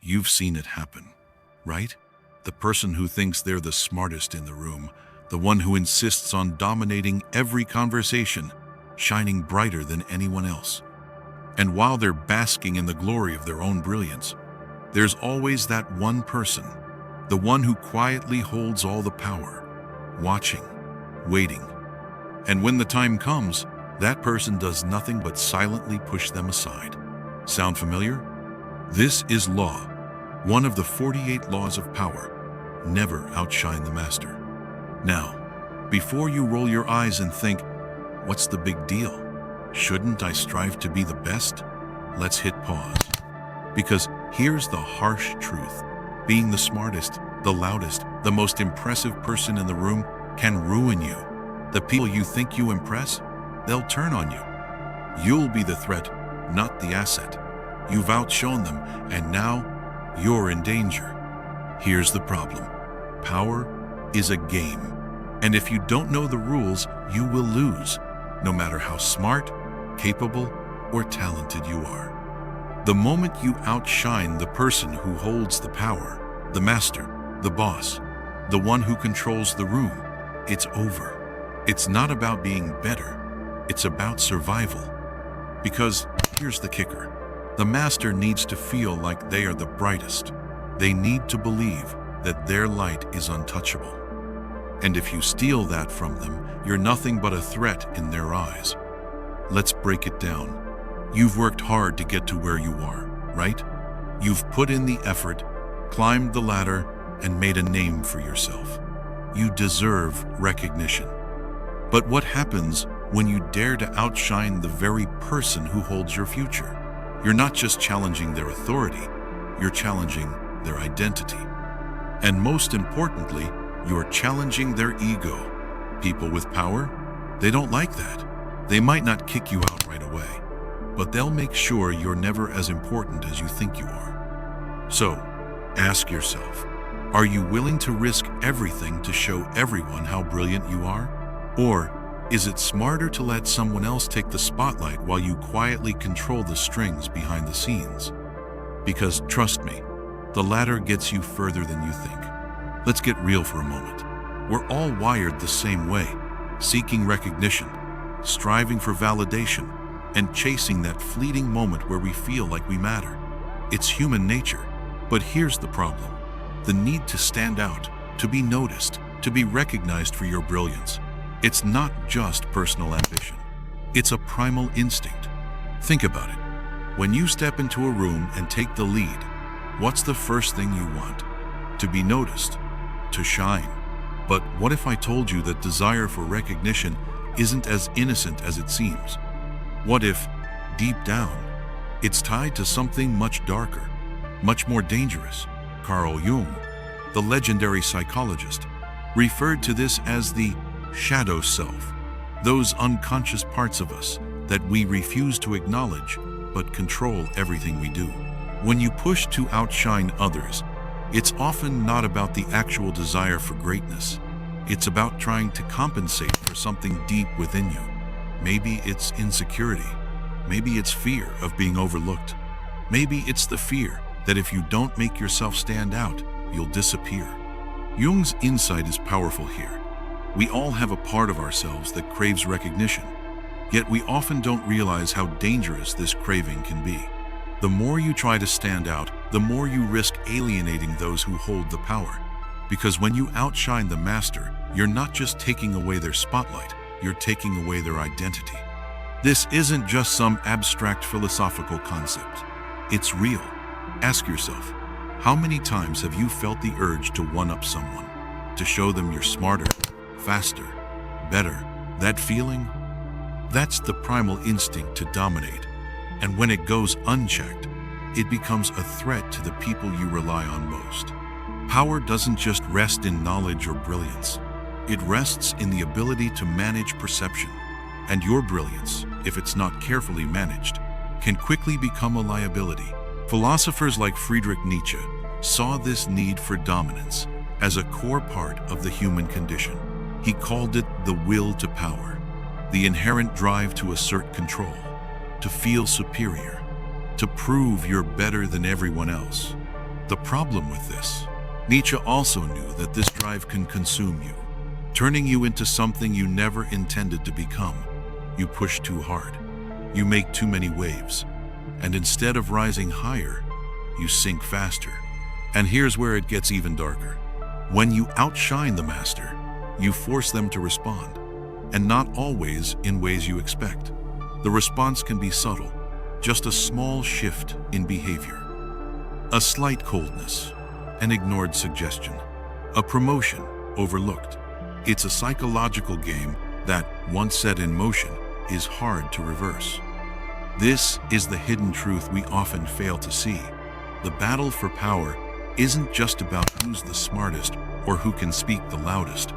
You've seen it happen, right? The person who thinks they're the smartest in the room, the one who insists on dominating every conversation, shining brighter than anyone else. And while they're basking in the glory of their own brilliance, there's always that one person, the one who quietly holds all the power, watching, waiting. And when the time comes, that person does nothing but silently push them aside. Sound familiar? This is law, one of the 48 laws of power. Never outshine the master. Now, before you roll your eyes and think, what's the big deal? Shouldn't I strive to be the best? Let's hit pause. Because here's the harsh truth. Being the smartest, the loudest, the most impressive person in the room can ruin you. The people you think you impress, they'll turn on you. You'll be the threat, not the asset. You've outshone them, and now you're in danger. Here's the problem. Power is a game. And if you don't know the rules, you will lose, no matter how smart, capable, or talented you are. The moment you outshine the person who holds the power, the master, the boss, the one who controls the room, it's over. It's not about being better, it's about survival. Because here's the kicker. The master needs to feel like they are the brightest. They need to believe that their light is untouchable. And if you steal that from them, you're nothing but a threat in their eyes. Let's break it down. You've worked hard to get to where you are, right? You've put in the effort, climbed the ladder, and made a name for yourself. You deserve recognition. But what happens when you dare to outshine the very person who holds your future? You're not just challenging their authority, you're challenging their identity. And most importantly, you're challenging their ego. People with power, they don't like that. They might not kick you out right away, but they'll make sure you're never as important as you think you are. So, ask yourself, are you willing to risk everything to show everyone how brilliant you are? Or is it smarter to let someone else take the spotlight while you quietly control the strings behind the scenes? Because trust me, the latter gets you further than you think. Let's get real for a moment. We're all wired the same way, seeking recognition, striving for validation, and chasing that fleeting moment where we feel like we matter. It's human nature. But here's the problem. The need to stand out, to be noticed, to be recognized for your brilliance. It's not just personal ambition. It's a primal instinct. Think about it. When you step into a room and take the lead, what's the first thing you want? To be noticed, to shine. But what if I told you that desire for recognition isn't as innocent as it seems? What if, deep down, it's tied to something much darker, much more dangerous? Carl Jung, the legendary psychologist, referred to this as the shadow self, those unconscious parts of us that we refuse to acknowledge but control everything we do. When you push to outshine others, it's often not about the actual desire for greatness. It's about trying to compensate for something deep within you. Maybe it's insecurity. Maybe it's fear of being overlooked. Maybe it's the fear that if you don't make yourself stand out, you'll disappear. Jung's insight is powerful here. We all have a part of ourselves that craves recognition, yet we often don't realize how dangerous this craving can be. The more you try to stand out, the more you risk alienating those who hold the power. Because when you outshine the master, you're not just taking away their spotlight, you're taking away their identity. This isn't just some abstract philosophical concept. It's real. Ask yourself, how many times have you felt the urge to one-up someone, to show them you're smarter, faster, better? That feeling? That's the primal instinct to dominate. And when it goes unchecked, it becomes a threat to the people you rely on most. Power doesn't just rest in knowledge or brilliance. It rests in the ability to manage perception. And your brilliance, if it's not carefully managed, can quickly become a liability. Philosophers like Friedrich Nietzsche saw this need for dominance as a core part of the human condition. He called it the will to power, the inherent drive to assert control, to feel superior, to prove you're better than everyone else. The problem with this, Nietzsche also knew that this drive can consume you, turning you into something you never intended to become. You push too hard, you make too many waves, and instead of rising higher, you sink faster. And here's where it gets even darker. When you outshine the master, you force them to respond, and not always in ways you expect. The response can be subtle, just a small shift in behavior. A slight coldness, an ignored suggestion, a promotion overlooked. It's a psychological game that, once set in motion, is hard to reverse. This is the hidden truth we often fail to see. The battle for power isn't just about who's the smartest or who can speak the loudest.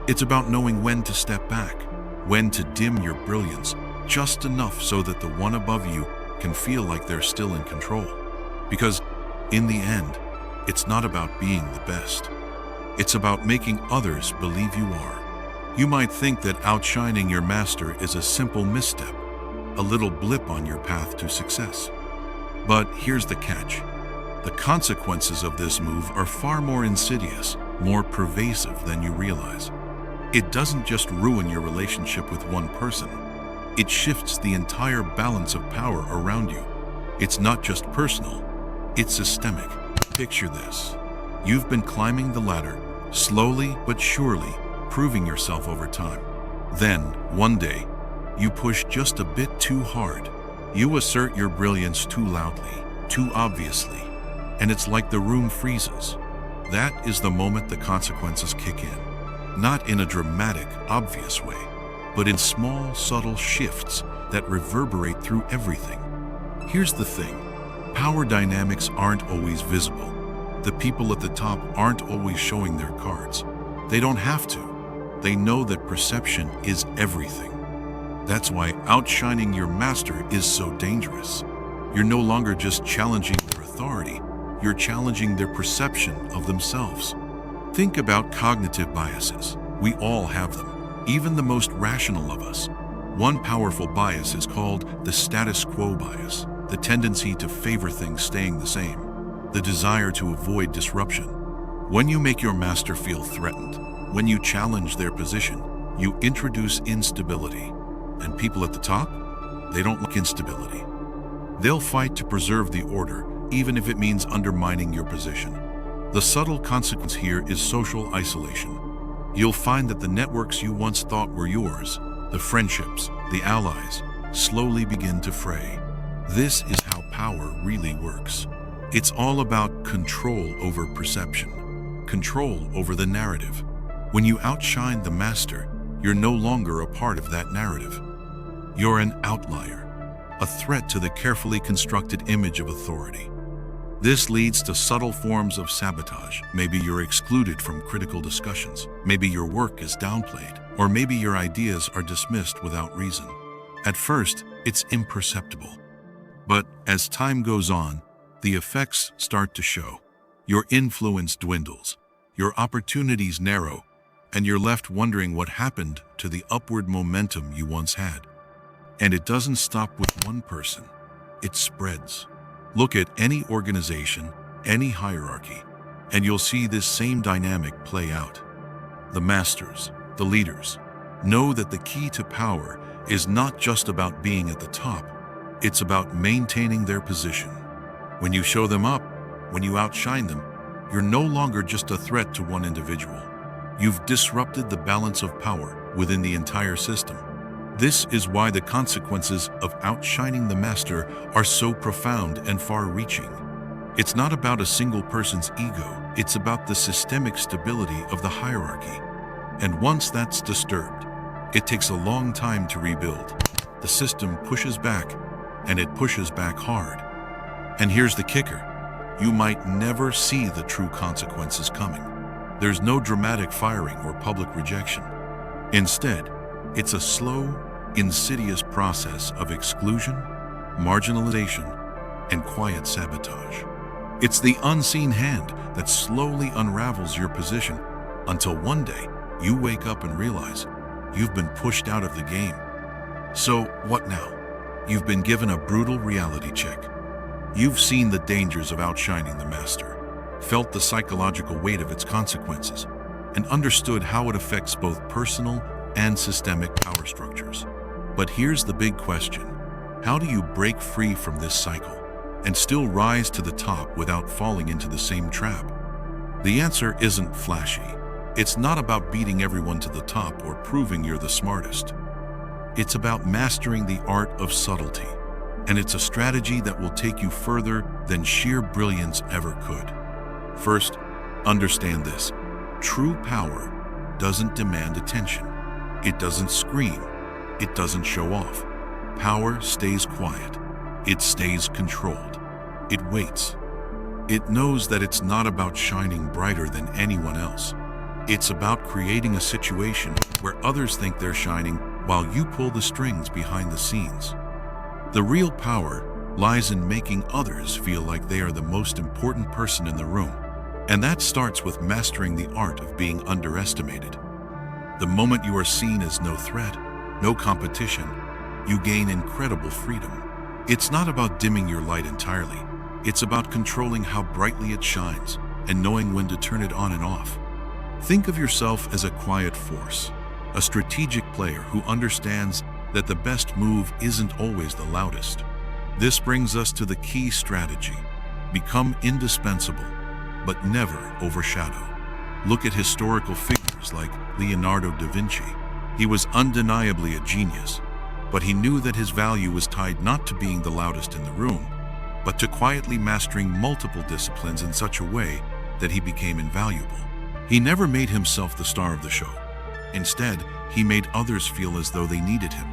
It's about knowing when to step back, when to dim your brilliance just enough so that the one above you can feel like they're still in control. Because, in the end, it's not about being the best. It's about making others believe you are. You might think that outshining your master is a simple misstep, a little blip on your path to success. But here's the catch. The consequences of this move are far more insidious, more pervasive than you realize. It doesn't just ruin your relationship with one person. It shifts the entire balance of power around you. It's not just personal, it's systemic. Picture this. You've been climbing the ladder, slowly but surely, proving yourself over time. Then, one day, you push just a bit too hard. You assert your brilliance too loudly, too obviously, and it's like the room freezes. That is the moment the consequences kick in. Not in a dramatic, obvious way, but in small, subtle shifts that reverberate through everything. Here's the thing. Power dynamics aren't always visible. The people at the top aren't always showing their cards. They don't have to. They know that perception is everything. That's why outshining your master is so dangerous. You're no longer just challenging their authority, you're challenging their perception of themselves. Think about cognitive biases. We all have them, even the most rational of us. One powerful bias is called the status quo bias, the tendency to favor things staying the same, the desire to avoid disruption. When you make your master feel threatened, when you challenge their position, you introduce instability. And people at the top, they don't like instability. They'll fight to preserve the order, even if it means undermining your position. The subtle consequence here is social isolation. You'll find that the networks you once thought were yours, the friendships, the allies, slowly begin to fray. This is how power really works. It's all about control over perception, control over the narrative. When you outshine the master, you're no longer a part of that narrative. You're an outlier, a threat to the carefully constructed image of authority. This leads to subtle forms of sabotage. Maybe you're excluded from critical discussions. Maybe your work is downplayed. Or maybe your ideas are dismissed without reason. At first, it's imperceptible. But as time goes on, the effects start to show. Your influence dwindles, your opportunities narrow, and you're left wondering what happened to the upward momentum you once had. And it doesn't stop with one person. It spreads. Look at any organization, any hierarchy, and you'll see this same dynamic play out. The masters, the leaders, know that the key to power is not just about being at the top, it's about maintaining their position. When you show them up, when you outshine them, you're no longer just a threat to one individual. You've disrupted the balance of power within the entire system. This is why the consequences of outshining the master are so profound and far-reaching. It's not about a single person's ego, it's about the systemic stability of the hierarchy. And once that's disturbed, it takes a long time to rebuild. The system pushes back, and it pushes back hard. And here's the kicker. You might never see the true consequences coming. There's no dramatic firing or public rejection. Instead, it's a slow, insidious process of exclusion, marginalization, and quiet sabotage. It's the unseen hand that slowly unravels your position until one day you wake up and realize you've been pushed out of the game. So what now? You've been given a brutal reality check. You've seen the dangers of outshining the master. felt the psychological weight of its consequences, and understood how it affects both personal and systemic power structures. But here's the big question. How do you break free from this cycle and still rise to the top without falling into the same trap? The answer isn't flashy. It's not about beating everyone to the top or proving you're the smartest. It's about mastering the art of subtlety, and it's a strategy that will take you further than sheer brilliance ever could. First, understand this. True power doesn't demand attention. It doesn't scream. It doesn't show off. Power stays quiet. It stays controlled. It waits. It knows that it's not about shining brighter than anyone else. It's about creating a situation where others think they're shining while you pull the strings behind the scenes. The real power lies in making others feel like they are the most important person in the room. And that starts with mastering the art of being underestimated. The moment you are seen as no threat, no competition, you gain incredible freedom. It's not about dimming your light entirely. It's about controlling how brightly it shines and knowing when to turn it on and off. Think of yourself as a quiet force, a strategic player who understands that the best move isn't always the loudest. This brings us to the key strategy. Become indispensable, but never overshadow. Look at historical figures like Leonardo da Vinci. He was undeniably a genius, but he knew that his value was tied not to being the loudest in the room, but to quietly mastering multiple disciplines in such a way that he became invaluable. He never made himself the star of the show. Instead, he made others feel as though they needed him.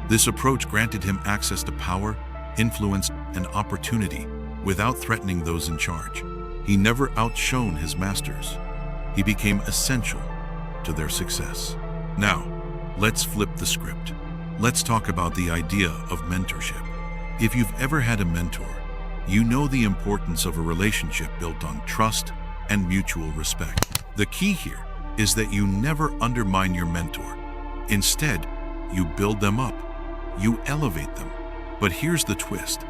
This approach granted him access to power, influence, and opportunity without threatening those in charge. He never outshone his masters. He became essential to their success. Now, let's flip the script. Let's talk about the idea of mentorship. If you've ever had a mentor, you know the importance of a relationship built on trust and mutual respect. The key here is that you never undermine your mentor. Instead, you build them up. You elevate them. But here's the twist.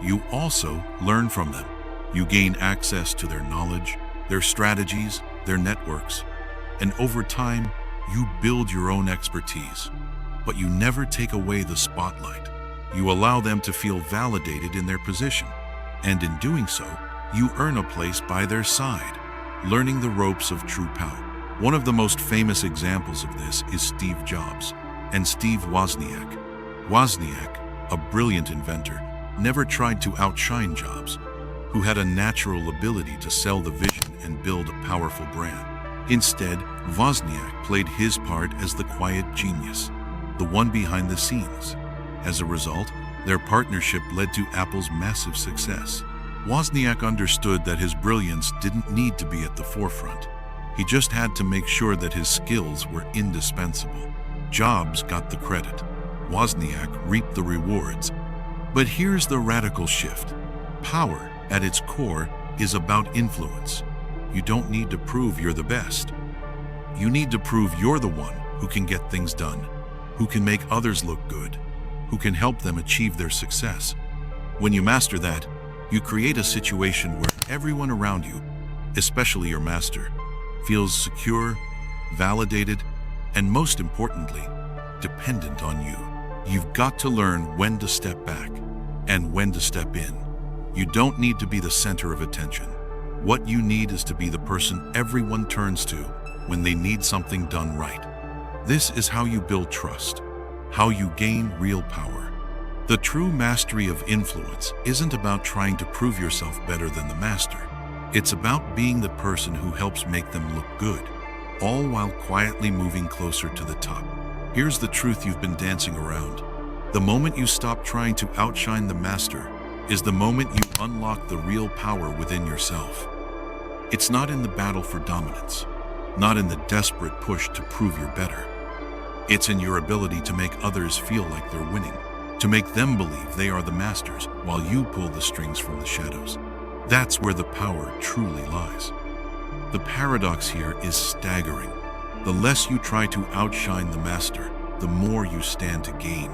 You also learn from them. You gain access to their knowledge, their strategies, their networks, and over time, you build your own expertise. But you never take away the spotlight. You allow them to feel validated in their position. And in doing so, you earn a place by their side, learning the ropes of true power. One of the most famous examples of this is Steve Jobs and Steve Wozniak. Wozniak, a brilliant inventor, never tried to outshine Jobs, who had a natural ability to sell the vision and build a powerful brand. Instead, Wozniak played his part as the quiet genius, the one behind the scenes. As a result, their partnership led to Apple's massive success. Wozniak understood that his brilliance didn't need to be at the forefront. He just had to make sure that his skills were indispensable. Jobs got the credit. Wozniak reaped the rewards. But here's the radical shift. Power, at its core, is about influence. You don't need to prove you're the best. You need to prove you're the one who can get things done, who can make others look good, who can help them achieve their success. When you master that, you create a situation where everyone around you, especially your master, feels secure, validated, and most importantly, dependent on you. You've got to learn when to step back and when to step in. You don't need to be the center of attention. What you need is to be the person everyone turns to when they need something done right. This is how you build trust, how you gain real power. The true mastery of influence isn't about trying to prove yourself better than the master. It's about being the person who helps make them look good, all while quietly moving closer to the top. Here's the truth you've been dancing around. The moment you stop trying to outshine the master is the moment you unlock the real power within yourself. It's not in the battle for dominance, not in the desperate push to prove you're better. It's in your ability to make others feel like they're winning, to make them believe they are the masters while you pull the strings from the shadows. That's where the power truly lies. The paradox here is staggering. The less you try to outshine the master, the more you stand to gain.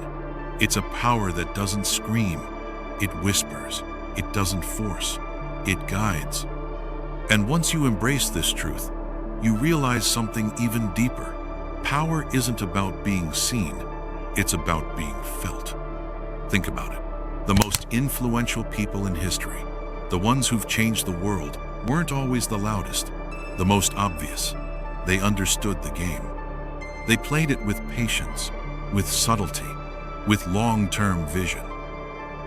It's a power that doesn't scream, it whispers, it doesn't force, it guides. And once you embrace this truth, you realize something even deeper. Power isn't about being seen, it's about being felt. Think about it. The most influential people in history, the ones who've changed the world, weren't always the loudest, the most obvious. They understood the game. They played it with patience, with subtlety, with long-term vision.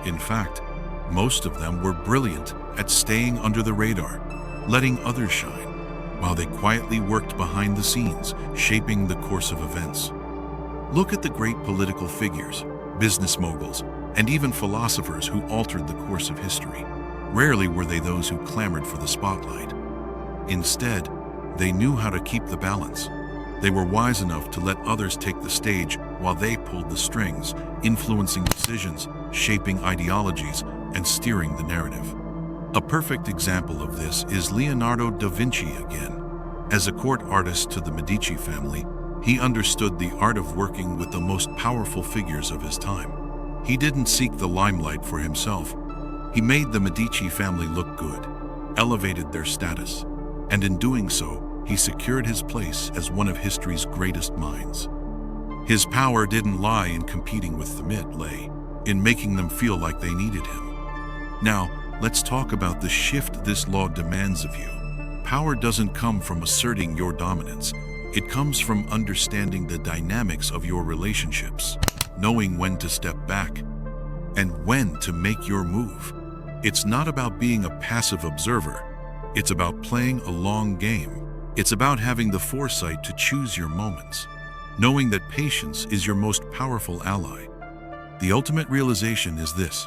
In fact, most of them were brilliant at staying under the radar, letting others shine, while they quietly worked behind the scenes, shaping the course of events. Look at the great political figures, business moguls, and even philosophers who altered the course of history. Rarely were they those who clamored for the spotlight. Instead, they knew how to keep the balance. They were wise enough to let others take the stage while they pulled the strings, influencing decisions, shaping ideologies, and steering the narrative. A perfect example of this is Leonardo da Vinci again. As a court artist to the Medici family, he understood the art of working with the most powerful figures of his time. He didn't seek the limelight for himself. He made the Medici family look good, elevated their status, and in doing so, he secured his place as one of history's greatest minds. His power didn't lie in competing with them, it lay in making them feel like they needed him. Now, let's talk about the shift this law demands of you. Power doesn't come from asserting your dominance. It comes from understanding the dynamics of your relationships, knowing when to step back and when to make your move. It's not about being a passive observer. It's about playing a long game. It's about having the foresight to choose your moments, knowing that patience is your most powerful ally. The ultimate realization is this: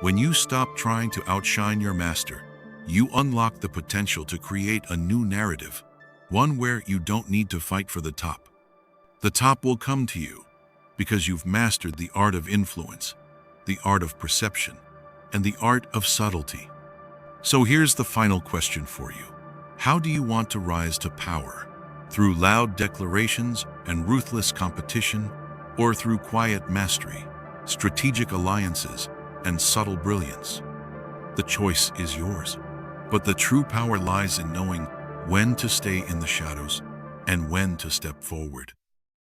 when you stop trying to outshine your master, you unlock the potential to create a new narrative, one where you don't need to fight for the top. The top will come to you because you've mastered the art of influence, the art of perception, and the art of subtlety. So here's the final question for you. How do you want to rise to power? Through loud declarations and ruthless competition, or through quiet mastery, strategic alliances, and subtle brilliance? The choice is yours. But the true power lies in knowing when to stay in the shadows and when to step forward.